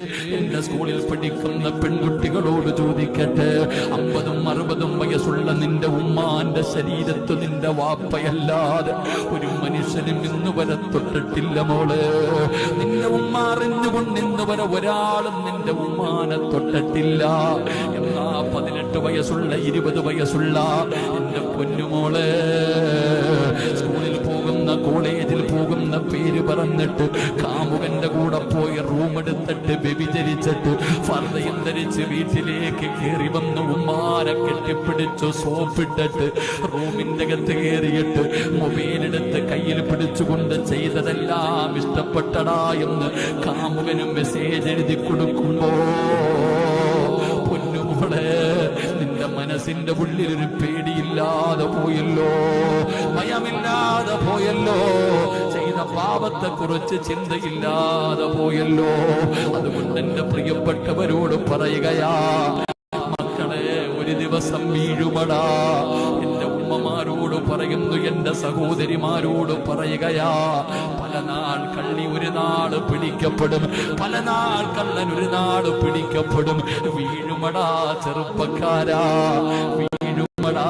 എന്റെ സ്കൂളിൽ പഠിക്കുന്ന പെൺകുട്ടികളോട് ചോദിക്കട്ടെ, 50-60 വയസ്സുള്ള നിന്റെ ഉമ്മാന്റെ ശരീരത്ത് നിന്റെ വാപ്പയല്ലാതെ ഒരു മനുഷ്യനും ഇന്ന് വരെ തൊട്ടിട്ടില്ല മോള്. നിന്റെ ഉമ്മ അറിഞ്ഞുകൊണ്ട് ഇന്ന് വരെ ഒരാളും നിന്റെ ഉമ്മാനെ തൊട്ടിട്ടില്ല. എന്നാ 18 വയസ്സുള്ള 20 വയസ്സുള്ള എന്റെ പൊന്നുമോള് സ്കൂളിൽ പോകുന്ന, കോളേജിൽ പോകുന്ന പേര് പറഞ്ഞിട്ട് കാമുകന്റെ കൂടെ പോയി റൂം എടുത്തിട്ട് വ്യഭിചരിച്ചിട്ട് ഫർദയും ധരിച്ച് വീട്ടിലേക്ക് കയറി വന്ന് ഉമ്മാനെ കെട്ടിപ്പിടിച്ചു സോപ്പിട്ടിട്ട് റൂമിന്റെ അകത്ത് കയറിയിട്ട് മൊബൈലെടുത്ത് കയ്യിൽ പിടിച്ചുകൊണ്ട് ചെയ്തതെല്ലാം ഇഷ്ടപ്പെട്ടടാ എന്ന് കാമുകനും മെസ്സേജ് എഴുതി കൊടുക്കുമ്പോ പൊന്നുമോളെ നിന്റെ മനസ്സിന്റെ ഉള്ളിലൊരു പേടിയില്ലാതെ പോയല്ലോ, ഭയമില്ലാതെ പോയല്ലോ, ചെയ്ത പാപത്തെ കുറിച്ച് ചിന്തയില്ലാതെ പോയല്ലോ. അതുകൊണ്ട് എന്റെ പ്രിയപ്പെട്ടവരോട് പറയുകയാ, മക്കളെ ഒരു ദിവസം വീഴുമടാ. എന്റെ ഉമ്മമാരോട് പറയുന്നു, എന്റെ സഹോദരിമാരോട് പറയുകയാ, പല നാൾ കള്ളി ഒരു നാൾ പിടിക്കപ്പെടും, പല നാൾ കള്ളൻ ഒരു നാൾ പിടിക്കപ്പെടും. വീഴുമടാ ചെറുപ്പക്കാരാ, വീഴുമടാ.